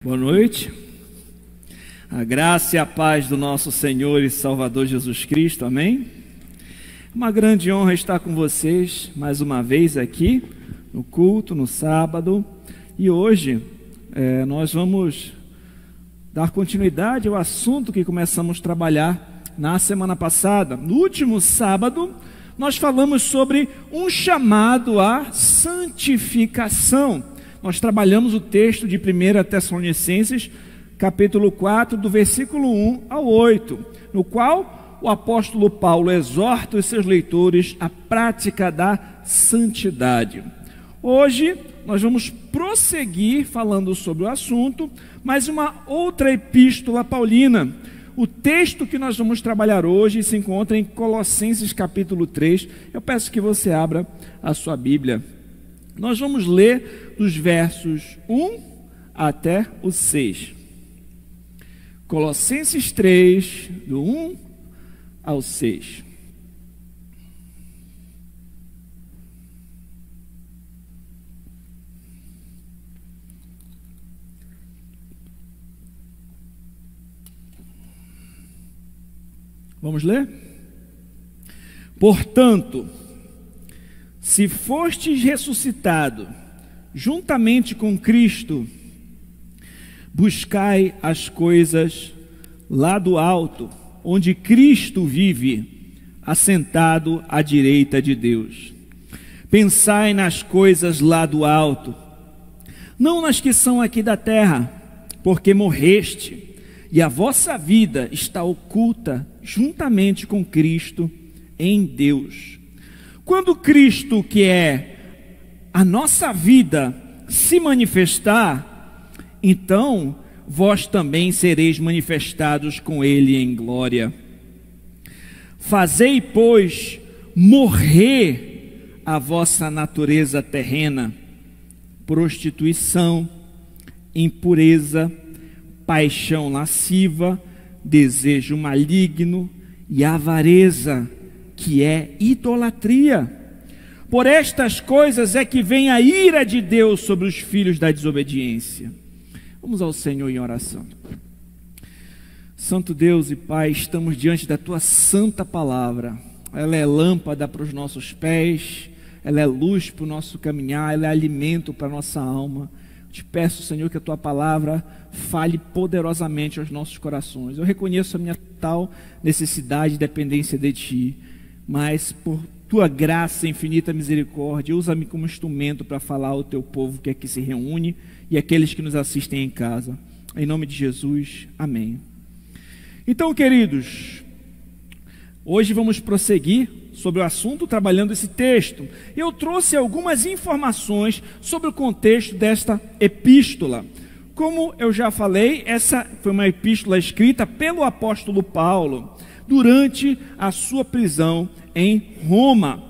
Boa noite. A graça e a paz do nosso Senhor e Salvador Jesus Cristo, amém? Uma grande honra estar com vocês mais uma vez aqui no culto, no sábado. E hoje nós vamos dar continuidade ao assunto que começamos a trabalhar na semana passada. No último sábado, nós falamos sobre um chamado à santificação. Nós trabalhamos o texto de 1 Tessalonicenses, capítulo 4, do versículo 1 ao 8, no qual o apóstolo Paulo exorta os seus leitores à prática da santidade. Hoje nós vamos prosseguir falando sobre o assunto, mas uma outra epístola paulina. O texto que nós vamos trabalhar hoje se encontra em Colossenses capítulo 3. Eu peço que você abra a sua Bíblia. Nós vamos ler dos versos 1 até o 6. Colossenses 3, do 1 ao 6. Vamos ler? Portanto, se fostes ressuscitado juntamente com Cristo, buscai as coisas lá do alto, onde Cristo vive, assentado à direita de Deus. Pensai nas coisas lá do alto, não nas que são aqui da terra, porque morreste, e a vossa vida está oculta juntamente com Cristo em Deus. Quando Cristo, que é a nossa vida, se manifestar, então vós também sereis manifestados com Ele em glória. Fazei, pois, morrer a vossa natureza terrena, prostituição, impureza, paixão lasciva, desejo maligno e avareza, que é idolatria. Por estas coisas é que vem a ira de Deus sobre os filhos da desobediência. Vamos ao Senhor em oração. Santo Deus e Pai, estamos diante da Tua santa palavra. Ela é lâmpada para os nossos pés, ela é luz para o nosso caminhar, ela é alimento para a nossa alma. Te peço, Senhor, que a Tua palavra fale poderosamente aos nossos corações. Eu reconheço a minha tal necessidade e dependência de Ti, mas por Tua graça e infinita misericórdia, usa-me como instrumento para falar ao Teu povo que aqui se reúne e aqueles que nos assistem em casa. Em nome de Jesus, amém. Então, queridos, hoje vamos prosseguir sobre o assunto, trabalhando esse texto. Eu trouxe algumas informações sobre o contexto desta epístola. Como eu já falei, essa foi uma epístola escrita pelo apóstolo Paulo durante a sua prisão em Roma.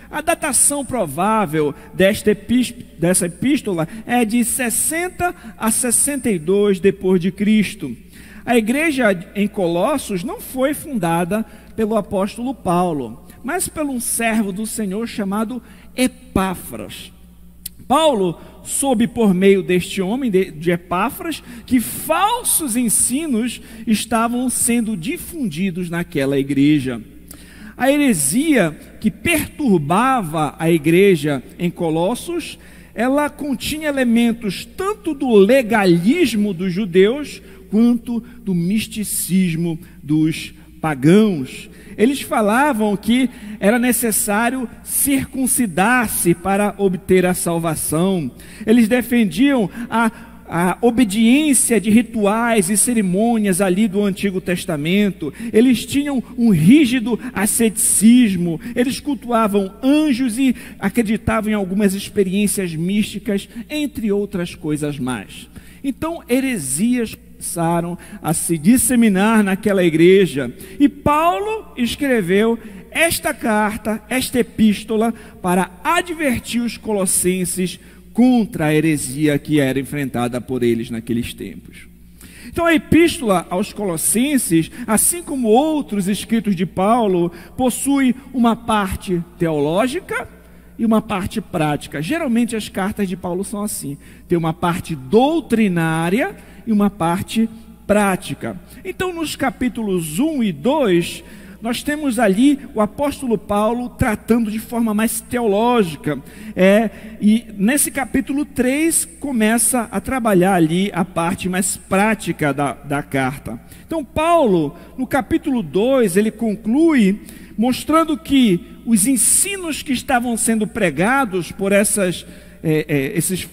A datação provável dessa epístola é de 60 a 62 depois de Cristo. A igreja em Colossos não foi fundada pelo apóstolo Paulo, mas por um servo do Senhor chamado Epáfras. Paulo soube por meio deste homem, de Epáfras, que falsos ensinos estavam sendo difundidos naquela igreja. A heresia que perturbava a igreja em Colossos, ela continha elementos tanto do legalismo dos judeus, quanto do misticismo dos pagãos. Eles falavam que era necessário circuncidar-se para obter a salvação. Eles defendiam a obediência de rituais e cerimônias ali do Antigo Testamento. Eles tinham um rígido asceticismo. Eles cultuavam anjos e acreditavam em algumas experiências místicas, entre outras coisas mais. Então, heresias começaram a se disseminar naquela igreja, e Paulo escreveu esta carta, esta epístola, para advertir os colossenses contra a heresia que era enfrentada por eles naqueles tempos. Então a epístola aos Colossenses, assim como outros escritos de Paulo, possui uma parte teológica e uma parte prática. Geralmente as cartas de Paulo são assim, tem uma parte doutrinária e uma parte prática. Então, nos capítulos 1 e 2, nós temos ali o apóstolo Paulo tratando de forma mais teológica, e nesse capítulo 3 começa a trabalhar ali a parte mais prática da carta. Então Paulo, no capítulo 2, ele conclui mostrando que os ensinos que estavam sendo pregados por esses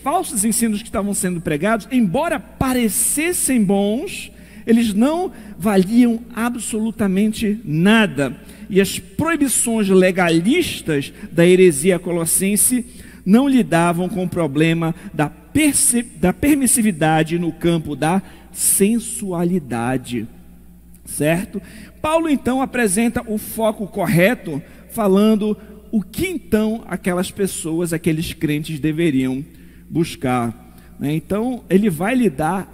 falsos ensinos que estavam sendo pregados, embora parecessem bons, eles não valiam absolutamente nada. E as proibições legalistas da heresia colossense não lidavam com o problema da permissividade no campo da sensualidade. Certo? Paulo então apresenta o foco correto, falando o que então aquelas pessoas, aqueles crentes deveriam buscar. Então, ele vai lidar,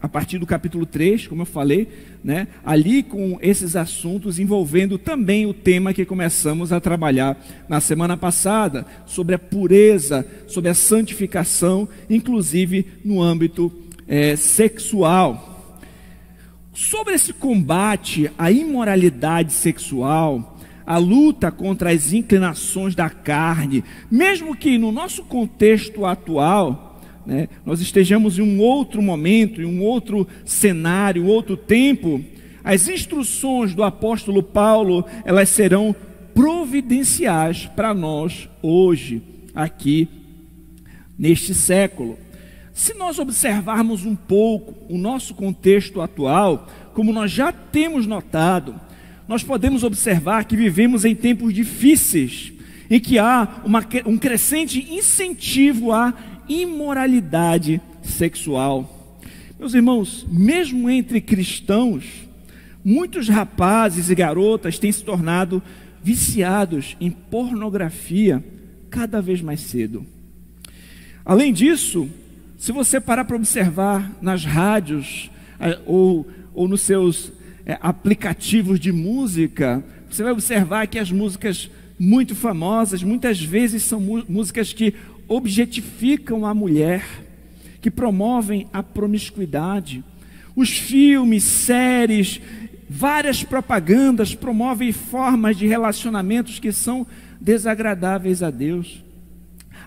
a partir do capítulo 3, como eu falei, ali com esses assuntos, envolvendo também o tema que começamos a trabalhar na semana passada, sobre a pureza, sobre a santificação, inclusive no âmbito sexual. Sobre esse combate à imoralidade sexual, a luta contra as inclinações da carne, mesmo que no nosso contexto atual, nós estejamos em um outro momento, em um outro cenário, outro tempo, as instruções do apóstolo Paulo, elas serão providenciais para nós hoje, aqui, neste século. Se nós observarmos um pouco o nosso contexto atual, como nós já temos notado, nós podemos observar que vivemos em tempos difíceis, em que há um crescente incentivo à imoralidade sexual. Meus irmãos, mesmo entre cristãos, muitos rapazes e garotas têm se tornado viciados em pornografia cada vez mais cedo. Além disso, se você parar para observar nas rádios ou nos seus aplicativos de música, você vai observar que as músicas muito famosas, muitas vezes são músicas que objetificam a mulher, que promovem a promiscuidade. Os filmes, séries, várias propagandas promovem formas de relacionamentos que são desagradáveis a Deus.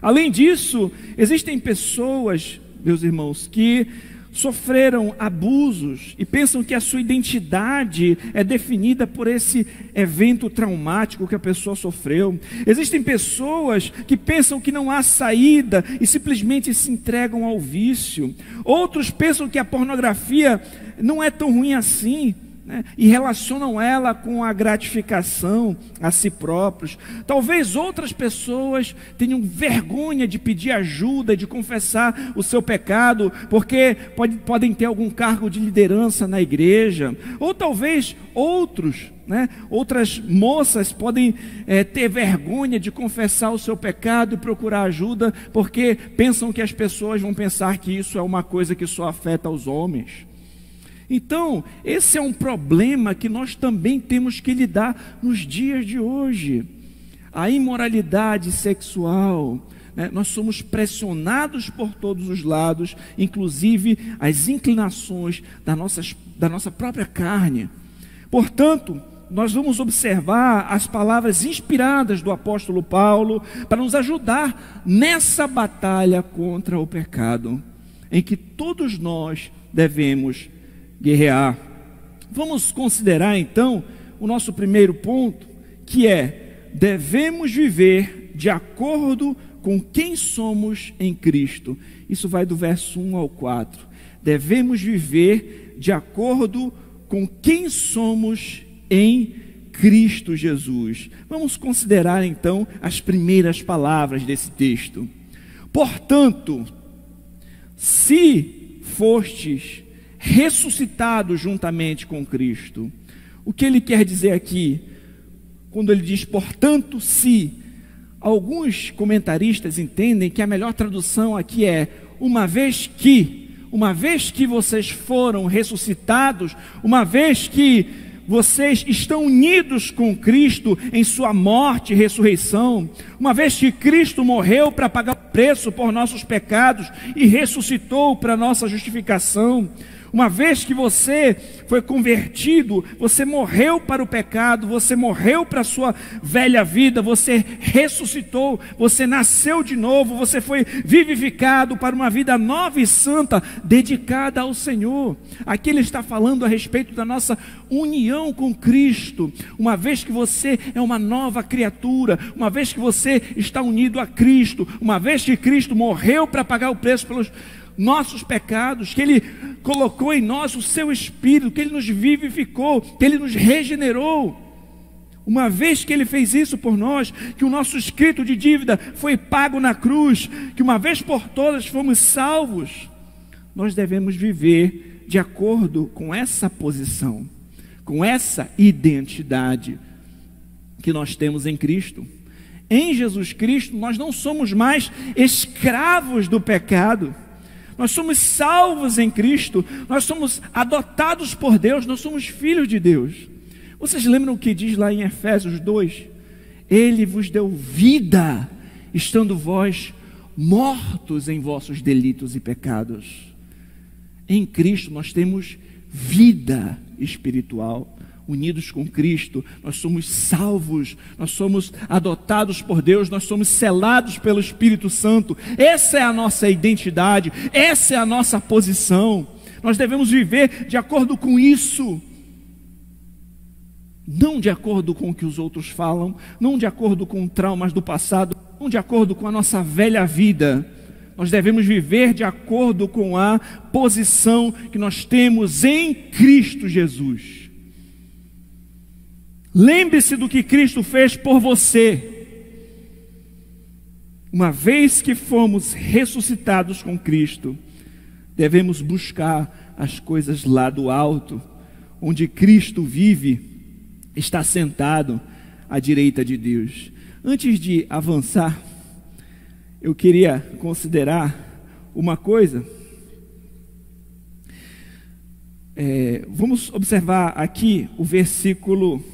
Além disso, existem pessoas, meus irmãos, que sofreram abusos e pensam que a sua identidade é definida por esse evento traumático que a pessoa sofreu. Existem pessoas que pensam que não há saída e simplesmente se entregam ao vício. Outros pensam que a pornografia não é tão ruim assim, e relacionam ela com a gratificação a si próprios. Talvez outras pessoas tenham vergonha de pedir ajuda, de confessar o seu pecado, porque podem ter algum cargo de liderança na igreja. Ou talvez outras moças podem ter vergonha de confessar o seu pecado e procurar ajuda, porque pensam que as pessoas vão pensar que isso é uma coisa que só afeta os homens. Então, esse é um problema que nós também temos que lidar nos dias de hoje. A imoralidade sexual, nós somos pressionados por todos os lados, inclusive as inclinações da nossa própria carne. Portanto, nós vamos observar as palavras inspiradas do apóstolo Paulo para nos ajudar nessa batalha contra o pecado, em que todos nós devemos guerrear. Vamos considerar então o nosso primeiro ponto, que é: devemos viver de acordo com quem somos em Cristo. Isso vai do verso 1 ao 4. Devemos viver de acordo com quem somos em Cristo Jesus. Vamos considerar então as primeiras palavras desse texto. Portanto, se fostes ressuscitados juntamente com Cristo. O que ele quer dizer aqui? Quando ele diz, portanto, se. Alguns comentaristas entendem que a melhor tradução aqui é, uma vez que vocês foram ressuscitados, uma vez que vocês estão unidos com Cristo em sua morte e ressurreição, uma vez que Cristo morreu para pagar o preço por nossos pecados e ressuscitou para nossa justificação, uma vez que você foi convertido, você morreu para o pecado, você morreu para a sua velha vida, você ressuscitou, você nasceu de novo, você foi vivificado para uma vida nova e santa, dedicada ao Senhor. Aqui ele está falando a respeito da nossa união com Cristo, uma vez que você é uma nova criatura, uma vez que você está unido a Cristo, uma vez que Cristo morreu para pagar o preço pelos nossos pecados, que Ele colocou em nós o seu Espírito, que Ele nos vivificou, que Ele nos regenerou. Uma vez que Ele fez isso por nós, que o nosso escrito de dívida foi pago na cruz, que uma vez por todas fomos salvos, nós devemos viver de acordo com essa posição, com essa identidade que nós temos em Cristo. Em Jesus Cristo nós não somos mais escravos do pecado, nós somos salvos em Cristo, nós somos adotados por Deus, nós somos filhos de Deus. Vocês lembram o que diz lá em Efésios 2? Ele vos deu vida, estando vós mortos em vossos delitos e pecados. Em Cristo nós temos vida espiritual. Unidos com Cristo, nós somos salvos, nós somos adotados por Deus, nós somos selados pelo Espírito Santo. Essa é a nossa identidade, essa é a nossa posição. Nós devemos viver de acordo com isso, não de acordo com o que os outros falam, não de acordo com traumas do passado, não de acordo com a nossa velha vida. Nós devemos viver de acordo com a posição que nós temos em Cristo Jesus. Lembre-se do que Cristo fez por você. Uma vez que fomos ressuscitados com Cristo, devemos buscar as coisas lá do alto, onde Cristo vive, está sentado à direita de Deus. Antes de avançar, eu queria considerar uma coisa. Vamos observar aqui o versículo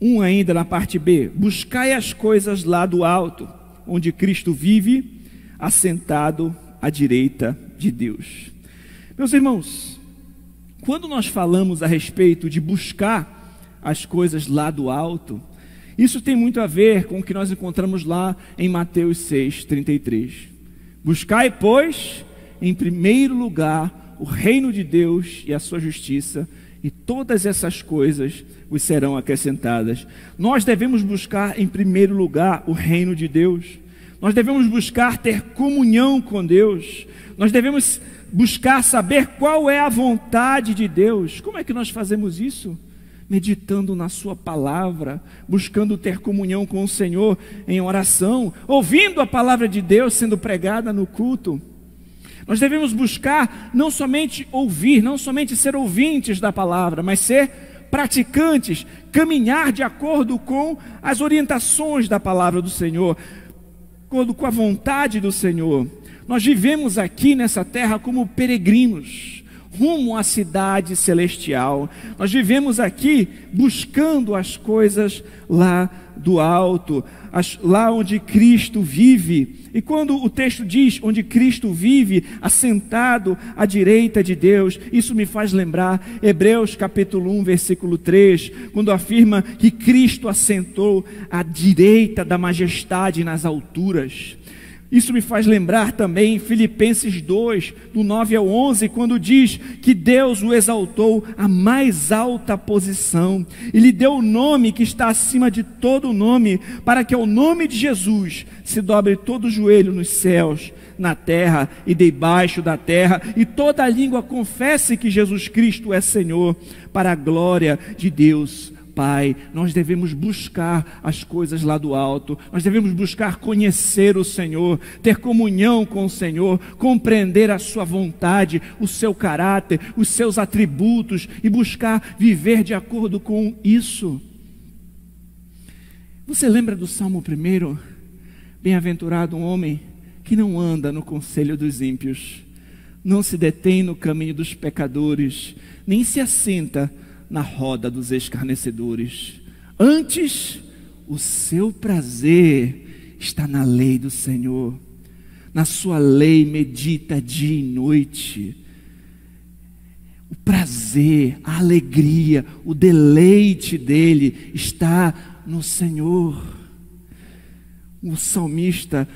1 ainda na parte B. Buscai as coisas lá do alto, onde Cristo vive, assentado à direita de Deus. Meus irmãos, quando nós falamos a respeito de buscar as coisas lá do alto, isso tem muito a ver com o que nós encontramos lá em Mateus 6:33. Buscai, pois, em primeiro lugar o reino de Deus e a sua justiça, e todas essas coisas vos serão acrescentadas. Nós devemos buscar em primeiro lugar o reino de Deus. Nós devemos buscar ter comunhão com Deus. Nós devemos buscar saber qual é a vontade de Deus. Como é que nós fazemos isso? Meditando na sua palavra, buscando ter comunhão com o Senhor em oração, ouvindo a palavra de Deus sendo pregada no culto. Nós devemos buscar não somente ouvir, não somente ser ouvintes da palavra, mas ser praticantes, caminhar de acordo com as orientações da palavra do Senhor, de acordo com a vontade do Senhor. Nós vivemos aqui nessa terra como peregrinos, rumo à cidade celestial. Nós vivemos aqui buscando as coisas lá do alto, lá onde Cristo vive. E quando o texto diz onde Cristo vive, assentado à direita de Deus, isso me faz lembrar Hebreus capítulo 1, versículo 3, quando afirma que Cristo assentou à direita da majestade nas alturas. Isso me faz lembrar também Filipenses 2, do 9 ao 11, quando diz que Deus o exaltou à mais alta posição e lhe deu o nome que está acima de todo nome, para que ao nome de Jesus se dobre todo o joelho nos céus, na terra e debaixo da terra, e toda a língua confesse que Jesus Cristo é Senhor, para a glória de Deus Pai. Nós devemos buscar as coisas lá do alto, nós devemos buscar conhecer o Senhor, ter comunhão com o Senhor, compreender a sua vontade, o seu caráter, os seus atributos, e buscar viver de acordo com isso. Você lembra do Salmo 1? Bem-aventurado um homem que não anda no conselho dos ímpios, não se detém no caminho dos pecadores, nem se assenta na roda dos escarnecedores. Antes, o seu prazer está na lei do Senhor. Na sua lei medita dia e noite. O prazer, a alegria, o deleite dele está no Senhor. O salmista,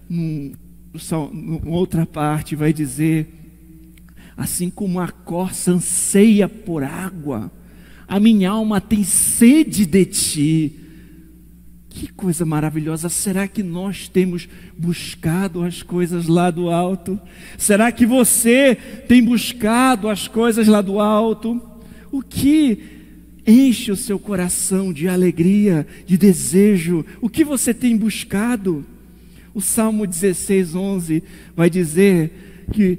numa outra parte, vai dizer: assim como a corça anseia por água, a minha alma tem sede de ti. Que coisa maravilhosa! Será que nós temos buscado as coisas lá do alto? Será que você tem buscado as coisas lá do alto? O que enche o seu coração de alegria, de desejo? O que você tem buscado? O Salmo 16:11 vai dizer que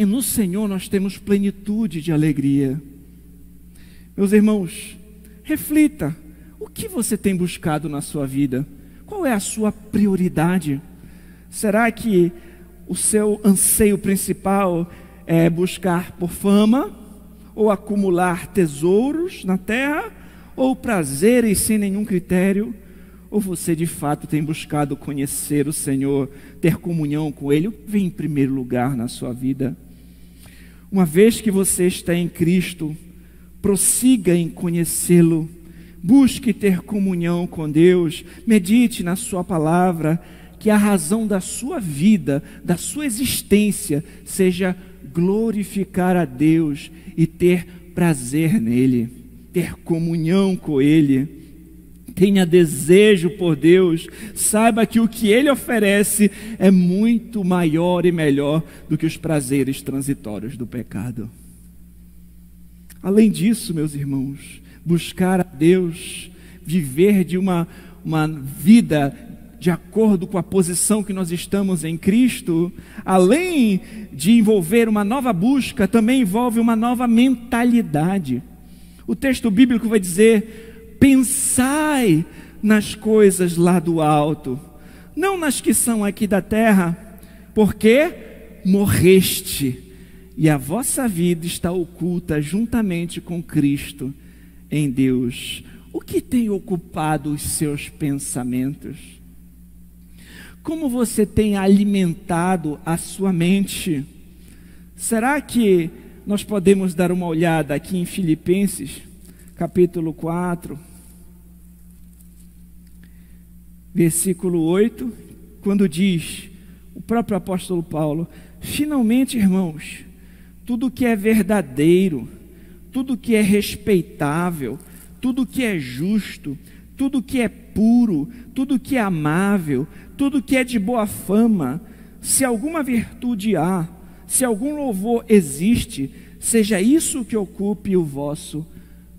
no Senhor nós temos plenitude de alegria. Meus irmãos, reflita, o que você tem buscado na sua vida? Qual é a sua prioridade? Será que o seu anseio principal é buscar por fama, ou acumular tesouros na terra, ou prazeres sem nenhum critério? Ou você de fato tem buscado conhecer o Senhor, ter comunhão com Ele? O que vem em primeiro lugar na sua vida? Uma vez que você está em Cristo, prossiga em conhecê-lo, busque ter comunhão com Deus, medite na sua palavra, que a razão da sua vida, da sua existência, seja glorificar a Deus e ter prazer nele, ter comunhão com Ele. Tenha desejo por Deus, saiba que o que Ele oferece é muito maior e melhor do que os prazeres transitórios do pecado. Além disso, meus irmãos, buscar a Deus, viver de uma vida de acordo com a posição que nós estamos em Cristo, além de envolver uma nova busca, também envolve uma nova mentalidade. O texto bíblico vai dizer: pensai nas coisas lá do alto, não nas que são aqui da terra, porque morreste, e a vossa vida está oculta juntamente com Cristo em Deus. O que tem ocupado os seus pensamentos? Como você tem alimentado a sua mente? Será que nós podemos dar uma olhada aqui em Filipenses, capítulo 4, versículo 8, quando diz, o próprio apóstolo Paulo: finalmente, irmãos, tudo que é verdadeiro, tudo que é respeitável, tudo que é justo, tudo que é puro, tudo que é amável, tudo que é de boa fama, se alguma virtude há, se algum louvor existe, seja isso que ocupe o vosso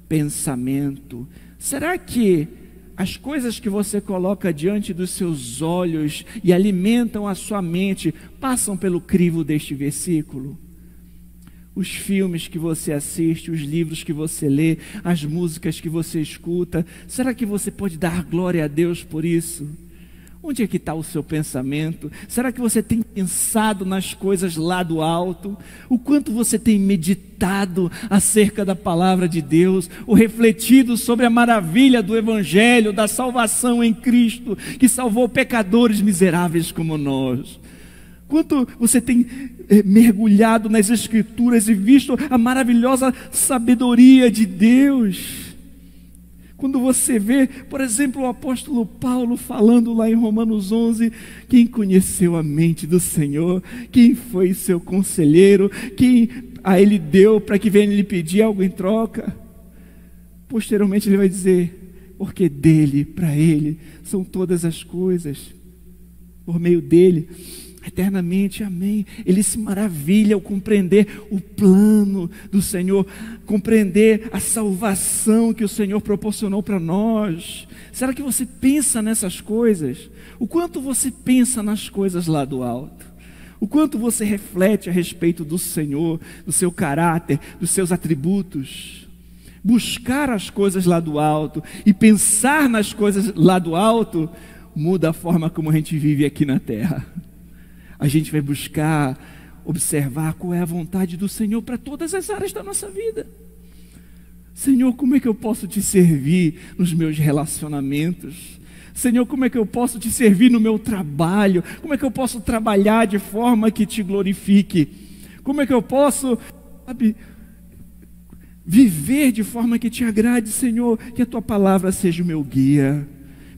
pensamento. Será que as coisas que você coloca diante dos seus olhos e alimentam a sua mente passam pelo crivo deste versículo? Os filmes que você assiste, os livros que você lê, as músicas que você escuta, será que você pode dar glória a Deus por isso? Onde é que está o seu pensamento? Será que você tem pensado nas coisas lá do alto? O quanto você tem meditado acerca da palavra de Deus, ou refletido sobre a maravilha do Evangelho, da salvação em Cristo, que salvou pecadores miseráveis como nós? Quanto você tem mergulhado nas Escrituras e visto a maravilhosa sabedoria de Deus? Quando você vê, por exemplo, o apóstolo Paulo falando lá em Romanos 11, quem conheceu a mente do Senhor, quem foi seu conselheiro, quem a ele deu para que venha lhe pedir algo em troca? Posteriormente ele vai dizer, porque dele, para ele, são todas as coisas, por meio dele, eternamente, amém. Ele se maravilha ao compreender o plano do Senhor, compreender a salvação que o Senhor proporcionou para nós. Será que você pensa nessas coisas? O quanto você pensa nas coisas lá do alto? O quanto você reflete a respeito do Senhor, do seu caráter, dos seus atributos? Buscar as coisas lá do alto e pensar nas coisas lá do alto muda a forma como a gente vive aqui na terra. A gente vai buscar observar qual é a vontade do Senhor para todas as áreas da nossa vida. Senhor, como é que eu posso te servir nos meus relacionamentos? Senhor, como é que eu posso te servir no meu trabalho? Como é que eu posso trabalhar de forma que te glorifique? Como é que eu posso, viver de forma que te agrade, Senhor? Que a tua palavra seja o meu guia,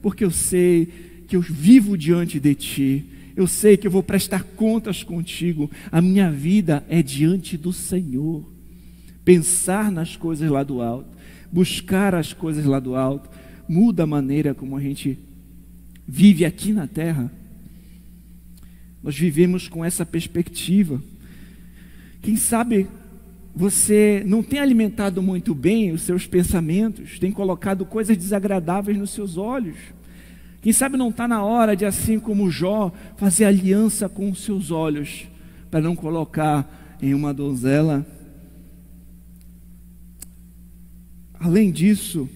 porque eu sei que eu vivo diante de ti. Eu sei que eu vou prestar contas contigo. A minha vida é diante do Senhor. Pensar nas coisas lá do alto, buscar as coisas lá do alto, muda a maneira como a gente vive aqui na terra. Nós vivemos com essa perspectiva. Quem sabe você não tem alimentado muito bem os seus pensamentos, tem colocado coisas desagradáveis nos seus olhos. Quem sabe não está na hora de, assim como Jó, fazer aliança com os seus olhos, para não colocar em uma donzela. Além disso,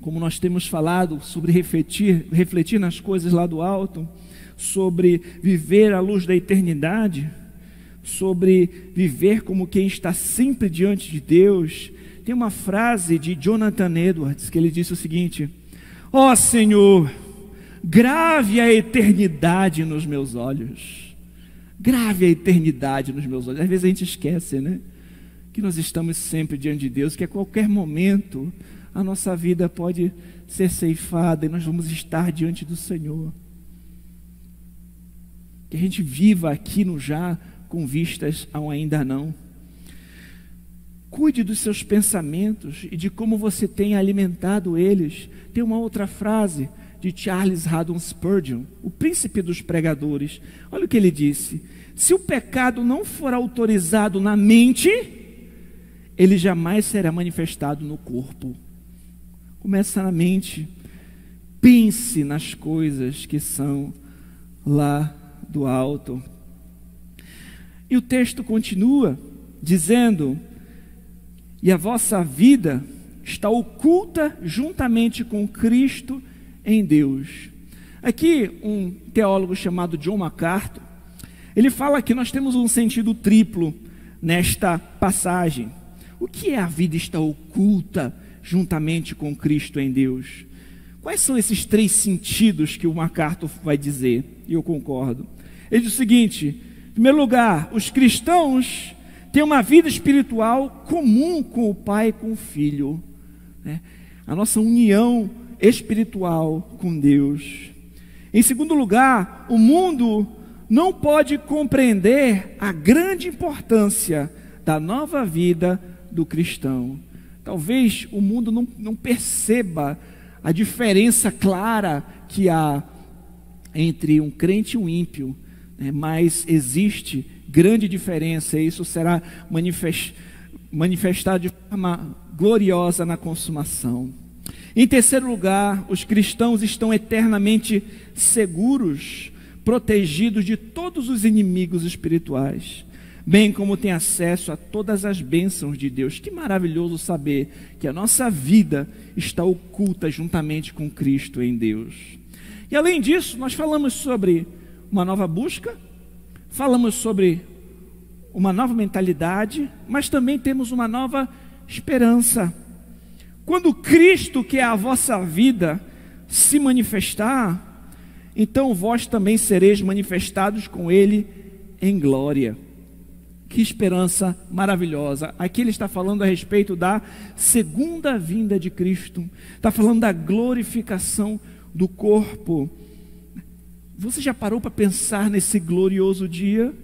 como nós temos falado sobre refletir nas coisas lá do alto, sobre viver à luz da eternidade, sobre viver como quem está sempre diante de Deus, tem uma frase de Jonathan Edwards que ele disse o seguinte: ó Senhor, grave a eternidade nos meus olhos. Grave a eternidade nos meus olhos. Às vezes a gente esquece, né? Que nós estamos sempre diante de Deus, que a qualquer momento a nossa vida pode ser ceifada e nós vamos estar diante do Senhor. Que a gente viva aqui no já com vistas ao ainda não. Cuide dos seus pensamentos e de como você tem alimentado eles. Tem uma outra frase de Charles Haddon Spurgeon, o príncipe dos pregadores. Olha o que ele disse: se o pecado não for autorizado na mente, ele jamais será manifestado no corpo. Começa na mente. Pense nas coisas que são lá do alto. E o texto continua dizendo: e a vossa vida está oculta juntamente com Cristo em Deus. Aqui um teólogo chamado John MacArthur, ele fala que nós temos um sentido triplo nesta passagem. O que é a vida está oculta juntamente com Cristo em Deus? Quais são esses três sentidos que o MacArthur vai dizer? E eu concordo. Ele diz o seguinte: em primeiro lugar, os cristãos têm uma vida espiritual comum com o Pai e com o Filho, né? A nossa união espiritual com Deus. Em segundo lugar, o mundo não pode compreender a grande importância da nova vida do cristão. Talvez o mundo não perceba a diferença clara que há entre um crente e um ímpio, né? Mas existe grande diferença, e isso será manifestado de forma gloriosa na consumação. Em terceiro lugar, os cristãos estão eternamente seguros, protegidos de todos os inimigos espirituais, bem como têm acesso a todas as bênçãos de Deus. Que maravilhoso saber que a nossa vida está oculta juntamente com Cristo em Deus. E além disso, nós falamos sobre uma nova busca, falamos sobre uma nova mentalidade, mas também temos uma nova esperança. Quando Cristo, que é a vossa vida, se manifestar, então vós também sereis manifestados com Ele em glória. Que esperança maravilhosa. Aqui ele está falando a respeito da segunda vinda de Cristo, está falando da glorificação do corpo. Você já parou para pensar nesse glorioso dia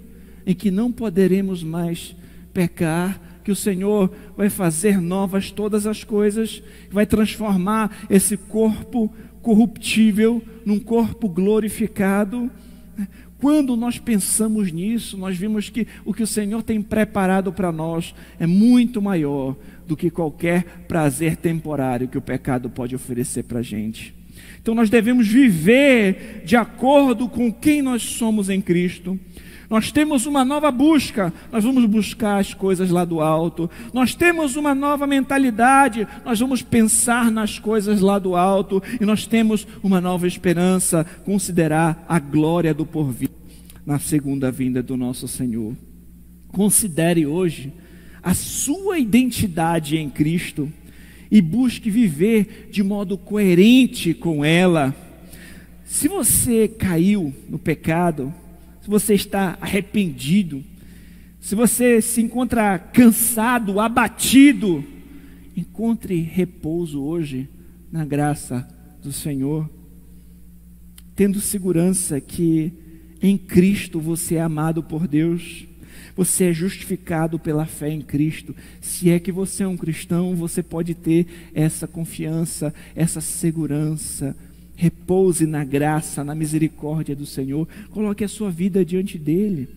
em que não poderemos mais pecar, que o Senhor vai fazer novas todas as coisas, vai transformar esse corpo corruptível num corpo glorificado? Quando nós pensamos nisso, nós vimos que o que o Senhor tem preparado para nós é muito maior do que qualquer prazer temporário que o pecado pode oferecer para a gente. Então nós devemos viver de acordo com quem nós somos em Cristo. Nós temos uma nova busca, nós vamos buscar as coisas lá do alto. Nós temos uma nova mentalidade, nós vamos pensar nas coisas lá do alto. E nós temos uma nova esperança, considerar a glória do porvir na segunda vinda do nosso Senhor. Considere hoje a sua identidade em Cristo e busque viver de modo coerente com ela. Se você caiu no pecado, se você está arrependido, se você se encontra cansado, abatido, encontre repouso hoje na graça do Senhor, tendo segurança que em Cristo você é amado por Deus, você é justificado pela fé em Cristo. Se é que você é um cristão, você pode ter essa confiança, essa segurança. Repouse na graça, na misericórdia do Senhor. Coloque a sua vida diante dele.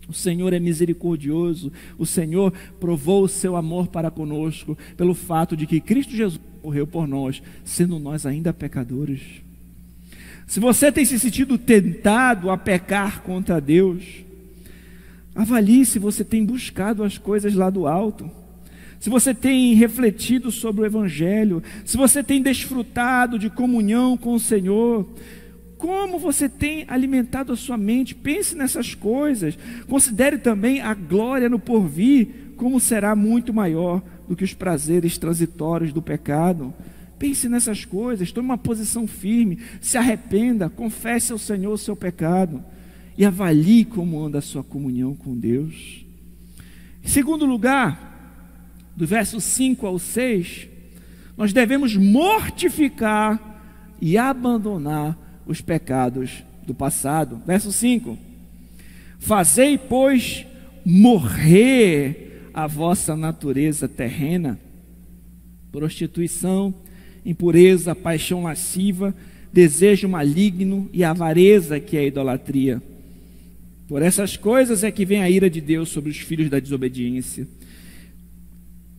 O Senhor é misericordioso. O Senhor provou o seu amor para conosco pelo fato de que Cristo Jesus morreu por nós, sendo nós ainda pecadores. Se você tem se sentido tentado a pecar contra Deus, avalie se você tem buscado as coisas lá do alto, se você tem refletido sobre o Evangelho, se você tem desfrutado de comunhão com o Senhor, como você tem alimentado a sua mente. Pense nessas coisas. Considere também a glória no porvir, como será muito maior do que os prazeres transitórios do pecado. Pense nessas coisas, tome uma posição firme, se arrependa, confesse ao Senhor o seu pecado e avalie como anda a sua comunhão com Deus. Em segundo lugar, do verso 5 ao 6, nós devemos mortificar e abandonar os pecados do passado. Verso 5: fazei, pois, morrer a vossa natureza terrena, prostituição, impureza, paixão lasciva, desejo maligno e avareza, que é a idolatria. Por essas coisas é que vem a ira de Deus sobre os filhos da desobediência.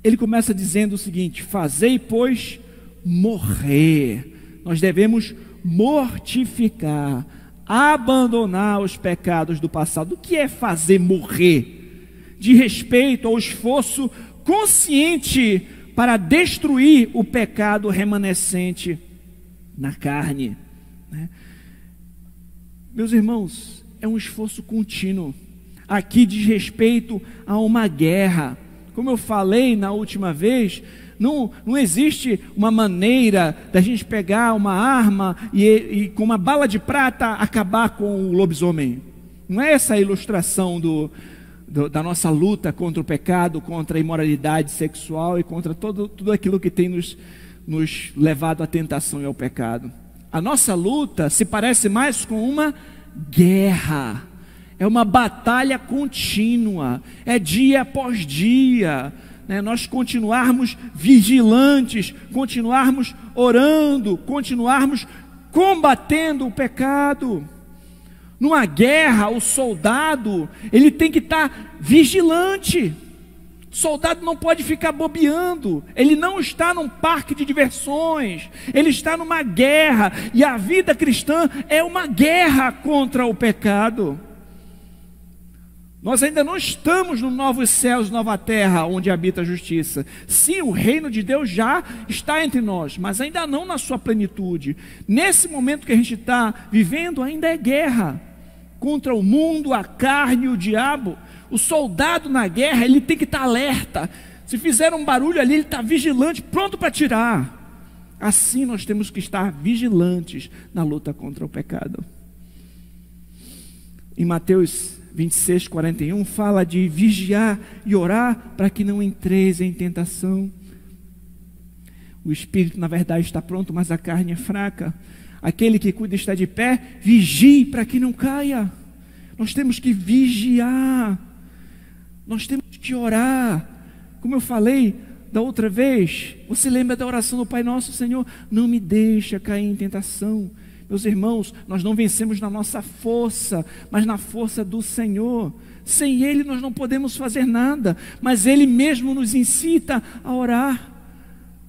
Ele começa dizendo o seguinte: fazei, pois, morrer. Nós devemos mortificar, abandonar os pecados do passado. O que é fazer morrer? De respeito ao esforço consciente para destruir o pecado remanescente na carne, né? Meus irmãos, é um esforço contínuo. Aqui diz respeito a uma guerra. Como eu falei na última vez, não existe uma maneira da gente pegar uma arma e com uma bala de prata acabar com o lobisomem. Não é essa a ilustração da nossa luta contra o pecado, contra a imoralidade sexual e contra tudo aquilo que tem nos levado à tentação e ao pecado. A nossa luta se parece mais com uma guerra. É uma batalha contínua, é dia após dia, né? Nós continuarmos vigilantes, continuarmos orando, continuarmos combatendo o pecado. Numa guerra, o soldado, ele tem que estar vigilante. O soldado não pode ficar bobeando. Ele não está num parque de diversões. Ele está numa guerra. E a vida cristã é uma guerra contra o pecado. Nós ainda não estamos no novos céus, nova terra, onde habita a justiça. Sim, o reino de Deus já está entre nós, mas ainda não na sua plenitude. Nesse momento que a gente está vivendo, ainda é guerra contra o mundo, a carne e o diabo. O soldado na guerra, ele tem que estar alerta. Se fizer um barulho ali, ele está vigilante, pronto para atirar. Assim nós temos que estar vigilantes na luta contra o pecado. Em Mateus 26, 41, fala de vigiar e orar para que não entreis em tentação. O espírito, na verdade, está pronto, mas a carne é fraca. Aquele que cuida está de pé, vigie para que não caia. Nós temos que vigiar, nós temos que orar. Como eu falei da outra vez, você lembra da oração do Pai Nosso? Senhor, não me deixa cair em tentação. Meus irmãos, nós não vencemos na nossa força, mas na força do Senhor. Sem Ele nós não podemos fazer nada, mas Ele mesmo nos incita a orar.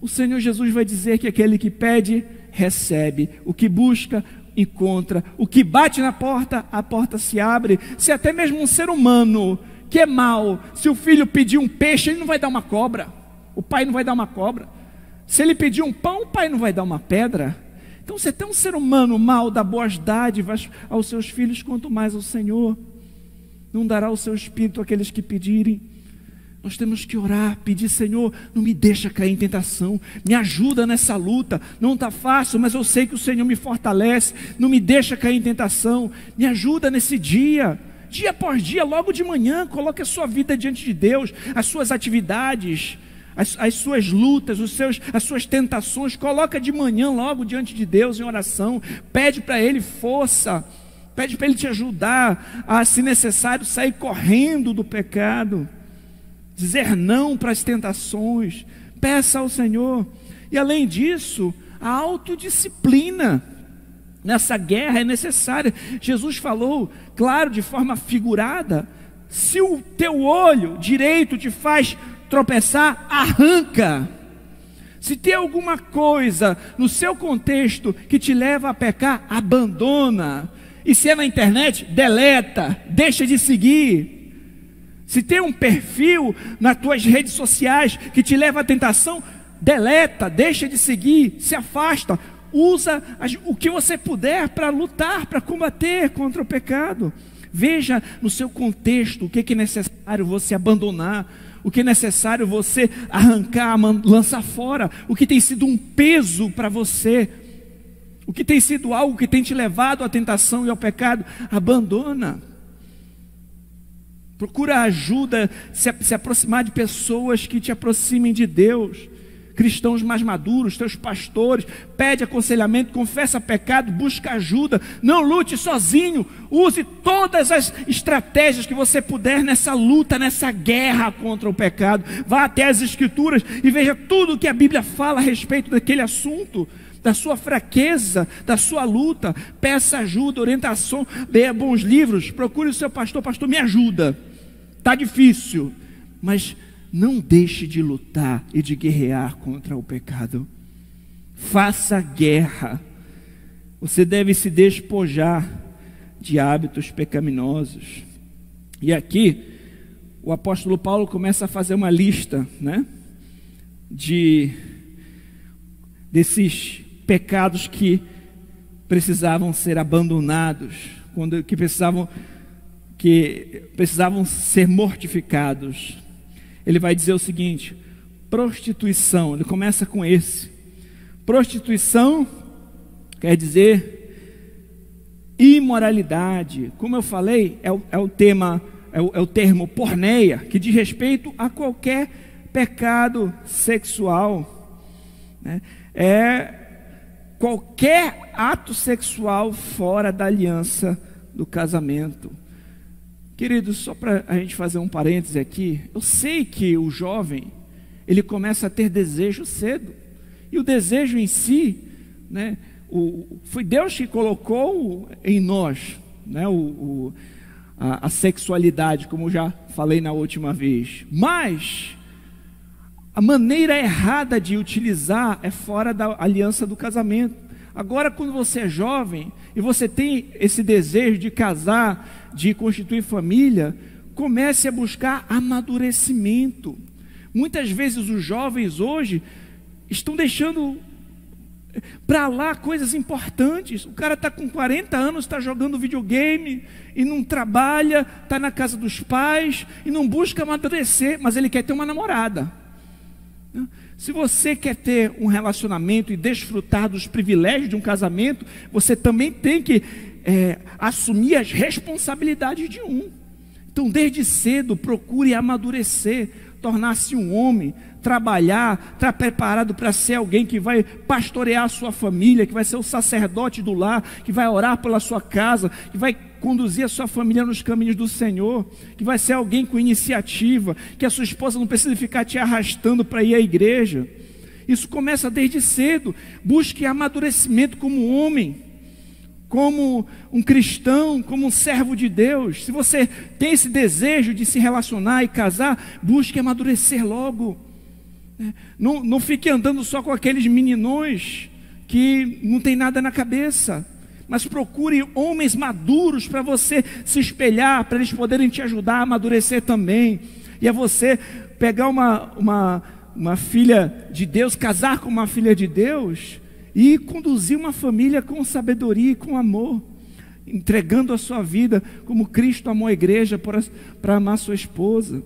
O Senhor Jesus vai dizer que aquele que pede, recebe. O que busca, encontra. O que bate na porta, a porta se abre. Se até mesmo um ser humano que é mau, se o filho pedir um peixe, ele não vai dar uma cobra. O pai não vai dar uma cobra. Se ele pedir um pão, o pai não vai dar uma pedra. Então, se até um ser humano mau dá boas dádivas aos seus filhos, quanto mais ao Senhor. não dará o seu Espírito àqueles que pedirem. Nós temos que orar, pedir: Senhor, não me deixa cair em tentação, me ajuda nessa luta, não está fácil, mas eu sei que o Senhor me fortalece, não me deixa cair em tentação, me ajuda nesse dia após dia, logo de manhã. Coloque a sua vida diante de Deus, as suas atividades, as suas lutas, as suas tentações, coloca de manhã logo diante de Deus em oração, pede para Ele força, pede para Ele te ajudar a, se necessário, sair correndo do pecado, dizer não para as tentações. Peça ao Senhor. E além disso, a autodisciplina nessa guerra é necessária. Jesus falou, claro, de forma figurada: se o teu olho direito te faz tropeçar, arranca. Se tem alguma coisa no seu contexto que te leva a pecar, abandona. E se é na internet, deleta, deixa de seguir. Se tem um perfil nas tuas redes sociais que te leva à tentação, deleta, deixa de seguir, se afasta. Usa o que você puder para lutar, para combater contra o pecado. Veja no seu contexto o que é necessário você abandonar, o que é necessário você arrancar, lançar fora, o que tem sido um peso para você, o que tem sido algo que tem te levado à tentação e ao pecado. Abandona. Procura ajuda, se aproximar de pessoas que te aproximem de Deus, cristãos mais maduros, teus pastores. Pede aconselhamento, confessa pecado, busca ajuda. Não lute sozinho, use todas as estratégias que você puder nessa luta, nessa guerra contra o pecado. Vá até as Escrituras e veja tudo o que a Bíblia fala a respeito daquele assunto, da sua fraqueza, da sua luta. Peça ajuda, orientação, leia bons livros, procure o seu pastor: pastor, me ajuda, está difícil. Mas não deixe de lutar e de guerrear contra o pecado. Faça guerra. Você deve se despojar de hábitos pecaminosos. E aqui o apóstolo Paulo começa a fazer uma lista, né, desses pecados que precisavam ser abandonados, que precisavam ser mortificados. Ele vai dizer o seguinte: prostituição. Ele começa com esse. Prostituição quer dizer imoralidade. Como eu falei, é o termo porneia, que diz respeito a qualquer pecado sexual, né? É qualquer ato sexual fora da aliança do casamento. Queridos, só para a gente fazer um parêntese aqui, eu sei que o jovem, ele começa a ter desejo cedo, e o desejo em si, né, foi Deus que colocou em nós, né, a sexualidade, como eu já falei na última vez. Mas a maneira errada de utilizar é fora da aliança do casamento. Agora, quando você é jovem e você tem esse desejo de casar, de constituir família, comece a buscar amadurecimento. Muitas vezes os jovens hoje estão deixando para lá coisas importantes. O cara está com 40 anos, está jogando videogame e não trabalha, está na casa dos pais e não busca amadurecer, mas ele quer ter uma namorada. Se você quer ter um relacionamento e desfrutar dos privilégios de um casamento, você também tem que assumir as responsabilidades de um. Então, desde cedo, procure amadurecer, tornar-se um homem, trabalhar, estar preparado para ser alguém que vai pastorear a sua família, que vai ser o sacerdote do lar, que vai orar pela sua casa, que vai conduzir a sua família nos caminhos do Senhor, que vai ser alguém com iniciativa, que a sua esposa não precisa ficar te arrastando para ir à igreja. Isso começa desde cedo. Busque amadurecimento como homem, como um cristão, como um servo de Deus. Se você tem esse desejo de se relacionar e casar, busque amadurecer logo. Não fique andando só com aqueles meninões que não tem nada na cabeça, mas procure homens maduros para você se espelhar, para eles poderem te ajudar a amadurecer também. E é você pegar uma filha de Deus, casar com uma filha de Deus e conduzir uma família com sabedoria e com amor. entregando a sua vida como Cristo amou a igreja para amar sua esposa.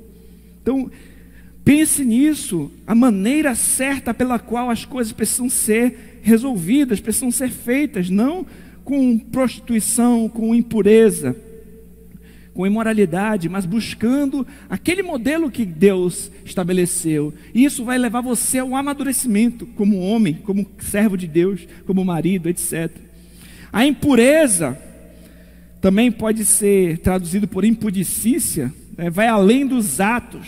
Então, pense nisso, a maneira certa pela qual as coisas precisam ser resolvidas, precisam ser feitas, não com prostituição, com impureza, com imoralidade, mas buscando aquele modelo que Deus estabeleceu. E isso vai levar você ao amadurecimento como homem, como servo de Deus, como marido, etc. A impureza também pode ser traduzido por impudicícia, né? Vai além dos atos,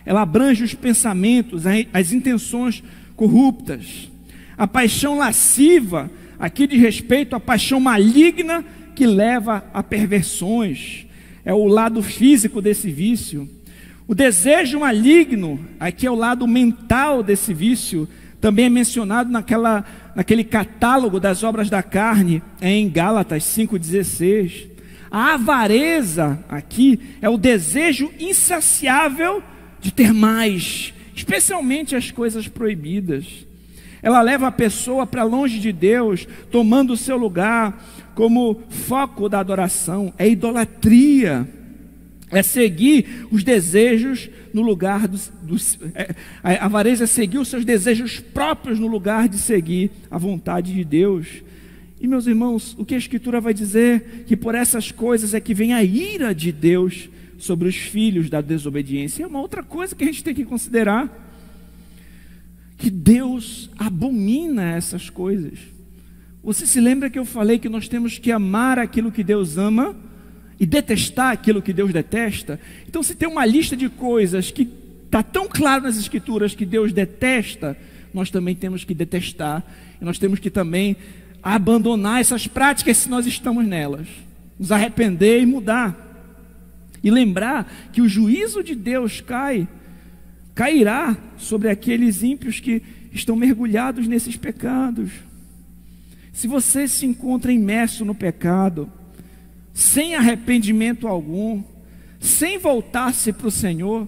ela abrange os pensamentos, as intenções corruptas. A paixão lasciva aqui diz respeito à paixão maligna que leva a perversões. É o lado físico desse vício. O desejo maligno, aqui é o lado mental desse vício, também é mencionado naquele catálogo das obras da carne, em Gálatas 5,16. A avareza aqui é o desejo insaciável de ter mais, especialmente as coisas proibidas. Ela leva a pessoa para longe de Deus, tomando o seu lugar como foco da adoração. É idolatria, é seguir os desejos no lugar a avareza é seguir os seus desejos próprios no lugar de seguir a vontade de Deus. E meus irmãos, o que a Escritura vai dizer? Que por essas coisas é que vem a ira de Deus sobre os filhos da desobediência. É uma outra coisa que a gente tem que considerar, que Deus abomina essas coisas. Você se lembra que eu falei que nós temos que amar aquilo que Deus ama e detestar aquilo que Deus detesta? Então, se tem uma lista de coisas que está tão claro nas Escrituras que Deus detesta, nós também temos que detestar, e nós temos que também abandonar essas práticas se nós estamos nelas, nos arrepender e mudar, e lembrar que o juízo de Deus cairá sobre aqueles ímpios que estão mergulhados nesses pecados. Se você se encontra imerso no pecado, sem arrependimento algum, sem voltar-se para o Senhor,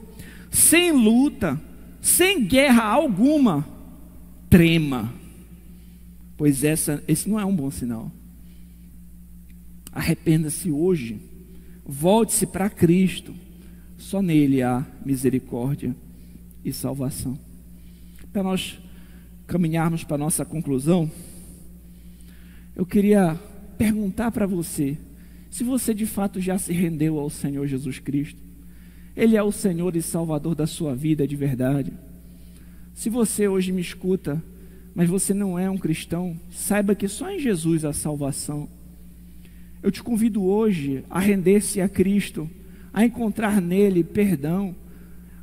sem luta, sem guerra alguma, trema, pois esse não é um bom sinal. Arrependa-se hoje, volte-se para Cristo, só nele há misericórdia e salvação. Para nós caminharmos para a nossa conclusão, eu queria perguntar para você, se você de fato já se rendeu ao Senhor Jesus Cristo, Ele é o Senhor e Salvador da sua vida de verdade. Se você hoje me escuta, mas você não é um cristão, saiba que só em Jesus há salvação. Eu te convido hoje a render-se a Cristo, a encontrar nele perdão,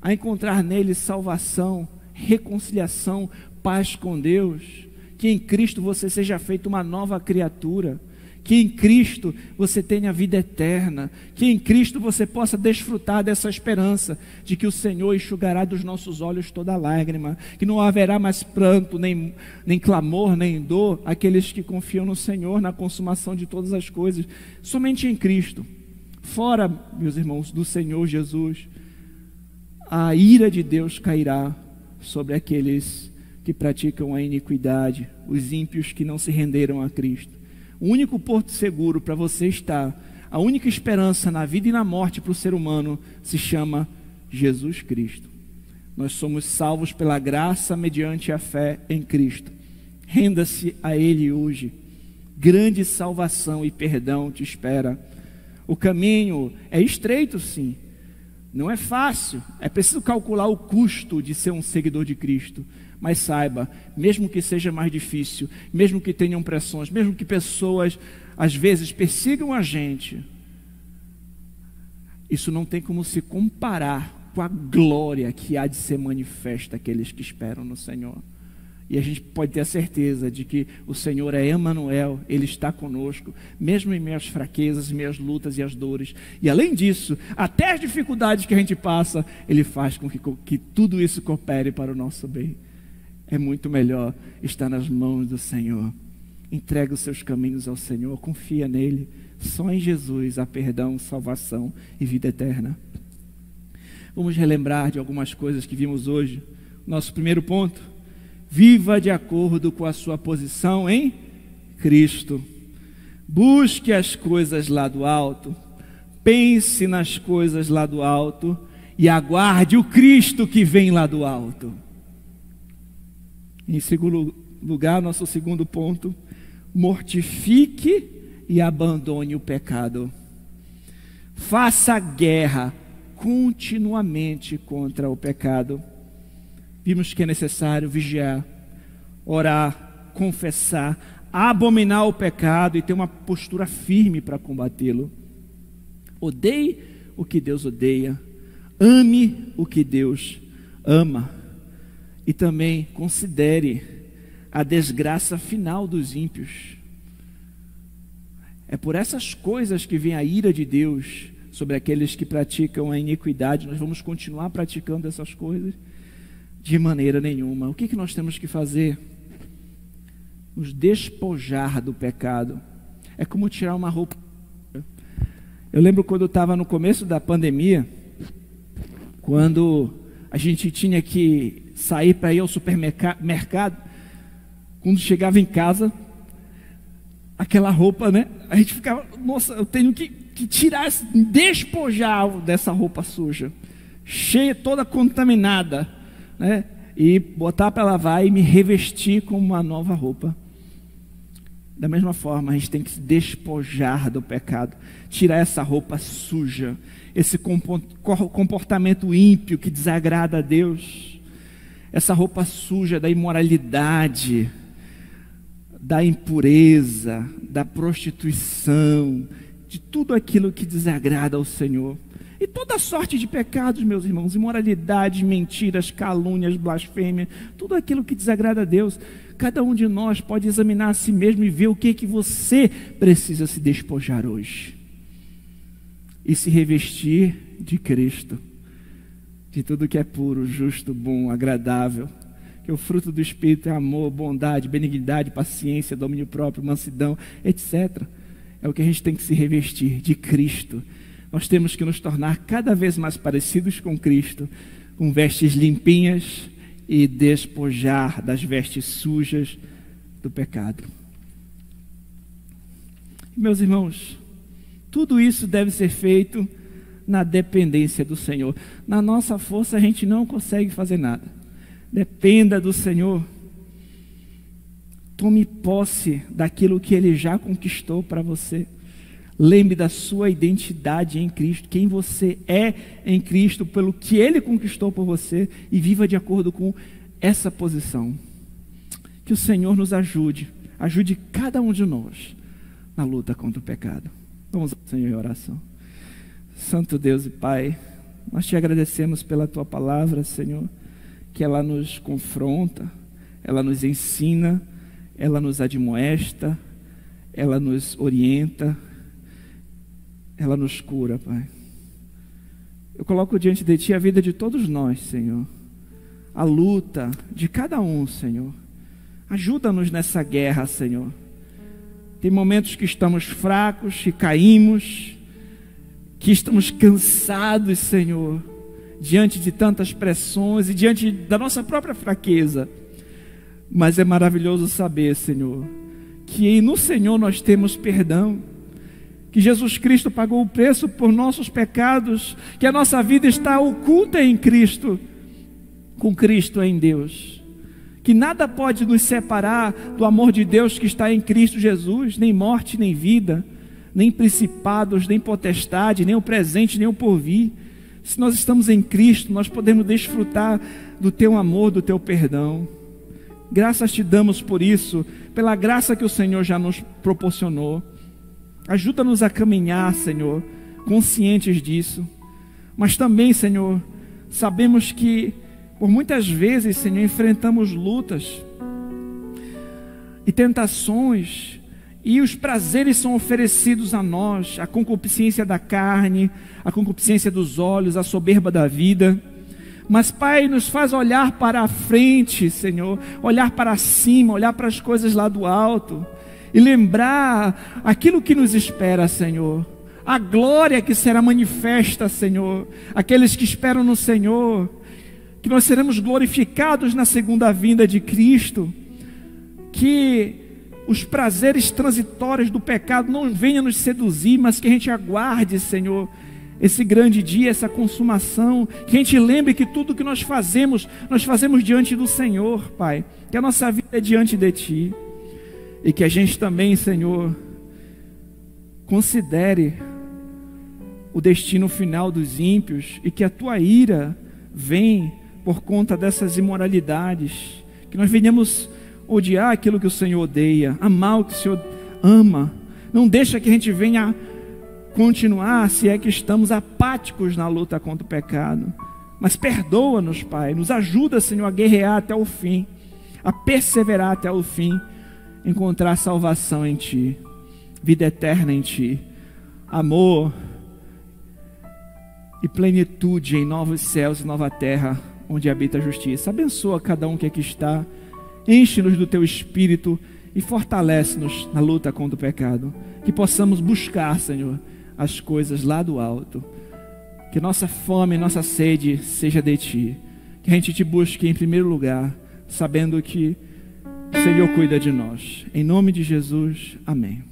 a encontrar nele salvação, reconciliação, paz com Deus. Que em Cristo você seja feito uma nova criatura, que em Cristo você tenha vida eterna, que em Cristo você possa desfrutar dessa esperança de que o Senhor enxugará dos nossos olhos toda lágrima, que não haverá mais pranto, nem clamor, nem dor, aqueles que confiam no Senhor, na consumação de todas as coisas, somente em Cristo. Fora, meus irmãos, do Senhor Jesus, a ira de Deus cairá sobre aqueles que praticam a iniquidade, os ímpios que não se renderam a Cristo. O único porto seguro para você estar, a única esperança na vida e na morte para o ser humano se chama Jesus Cristo. Nós somos salvos pela graça mediante a fé em Cristo. Renda-se a Ele hoje. Grande salvação e perdão te espera. O caminho é estreito, sim. Não é fácil. É preciso calcular o custo de ser um seguidor de Cristo. Mas saiba, mesmo que seja mais difícil, mesmo que tenham pressões, mesmo que pessoas às vezes persigam a gente, isso não tem como se comparar com a glória que há de ser manifesta àqueles que esperam no Senhor. E a gente pode ter a certeza de que o Senhor é Emanuel, Ele está conosco, mesmo em meio às fraquezas, em meio às lutas e às dores. E além disso, até as dificuldades que a gente passa, Ele faz com que tudo isso coopere para o nosso bem. É muito melhor estar nas mãos do Senhor. Entrega os seus caminhos ao Senhor, confia nele. Só em Jesus há perdão, salvação e vida eterna. Vamos relembrar de algumas coisas que vimos hoje. Nosso primeiro ponto: viva de acordo com a sua posição em Cristo. Busque as coisas lá do alto, pense nas coisas lá do alto e aguarde o Cristo que vem lá do alto. Em segundo lugar, nosso segundo ponto: mortifique e abandone o pecado. Faça guerra continuamente contra o pecado. Vimos que é necessário vigiar, orar, confessar, abominar o pecado e ter uma postura firme para combatê-lo. Odeie o que Deus odeia, ame o que Deus ama, e também considere a desgraça final dos ímpios. É por essas coisas que vem a ira de Deus sobre aqueles que praticam a iniquidade. Nós vamos continuar praticando essas coisas? De maneira nenhuma. O que nós temos que fazer? Nos despojar do pecado. É como tirar uma roupa. Eu lembro quando eu estava no começo da pandemia, quando a gente tinha que sair para ir ao supermercado, quando chegava em casa, aquela roupa, né? A gente ficava, nossa, eu tenho que tirar, despojar dessa roupa suja, cheia, toda contaminada, né? E botar para lavar e me revestir com uma nova roupa. Da mesma forma, a gente tem que se despojar do pecado, tirar essa roupa suja, esse comportamento ímpio que desagrada a Deus, essa roupa suja da imoralidade, da impureza, da prostituição, de tudo aquilo que desagrada ao Senhor. E toda sorte de pecados, meus irmãos, imoralidade, mentiras, calúnias, blasfêmia, tudo aquilo que desagrada a Deus. Cada um de nós pode examinar a si mesmo e ver o que você precisa se despojar hoje. E se revestir de Cristo, de tudo que é puro, justo, bom, agradável. Que o fruto do Espírito é amor, bondade, benignidade, paciência, domínio próprio, mansidão, etc. É o que a gente tem que se revestir, de Cristo. Nós temos que nos tornar cada vez mais parecidos com Cristo, com vestes limpinhas e despojar das vestes sujas do pecado. Meus irmãos, tudo isso deve ser feito na dependência do Senhor. Na nossa força a gente não consegue fazer nada. Dependa do Senhor. Tome posse daquilo que Ele já conquistou para você. Lembre da sua identidade em Cristo, quem você é em Cristo, pelo que Ele conquistou por você, e viva de acordo com essa posição. Que o Senhor nos ajude cada um de nós na luta contra o pecado. Vamos ao Senhor em oração. Santo Deus e Pai, nós te agradecemos pela Tua palavra, Senhor, que ela nos confronta, ela nos ensina, ela nos admoesta, ela nos orienta, ela nos cura, Pai. Eu coloco diante de Ti a vida de todos nós, Senhor, a luta de cada um, Senhor. Ajuda-nos nessa guerra, Senhor. Tem momentos que estamos fracos, que caímos, que estamos cansados, Senhor, diante de tantas pressões e diante da nossa própria fraqueza. Mas é maravilhoso saber, Senhor, que no Senhor nós temos perdão, que Jesus Cristo pagou o preço por nossos pecados, que a nossa vida está oculta em Cristo, com Cristo em Deus, que nada pode nos separar do amor de Deus que está em Cristo Jesus, nem morte, nem vida, nem principados, nem potestade, nem o presente, nem o porvir. Se nós estamos em Cristo, nós podemos desfrutar do Teu amor, do Teu perdão. Graças Te damos por isso, pela graça que o Senhor já nos proporcionou. Ajuda-nos a caminhar, Senhor, conscientes disso. Mas também, Senhor, sabemos que por muitas vezes, Senhor, enfrentamos lutas e tentações, e os prazeres são oferecidos a nós, a concupiscência da carne, a concupiscência dos olhos, a soberba da vida. Mas, Pai, nos faz olhar para a frente, Senhor, olhar para cima, olhar para as coisas lá do alto, e lembrar aquilo que nos espera, Senhor, a glória que será manifesta, Senhor, aqueles que esperam no Senhor, que nós seremos glorificados na segunda vinda de Cristo, que os prazeres transitórios do pecado não venham nos seduzir, mas que a gente aguarde, Senhor, esse grande dia, essa consumação, que a gente lembre que tudo que nós fazemos diante do Senhor, Pai, que a nossa vida é diante de Ti, e que a gente também, Senhor, considere o destino final dos ímpios, e que a Tua ira vem por conta dessas imoralidades, que nós venhamos odiar aquilo que o Senhor odeia, amar o que o Senhor ama. Não deixa que a gente venha continuar, se é que estamos apáticos na luta contra o pecado, mas perdoa-nos, Pai, nos ajuda, Senhor, a guerrear até o fim, a perseverar até o fim, encontrar salvação em Ti, vida eterna em Ti, amor e plenitude em novos céus e nova terra, onde habita a justiça. Abençoa cada um que aqui está, enche-nos do Teu Espírito e fortalece-nos na luta contra o pecado, que possamos buscar, Senhor, as coisas lá do alto, que nossa fome, nossa sede seja de Ti, que a gente Te busque em primeiro lugar, sabendo que o Senhor cuida de nós. Em nome de Jesus, amém.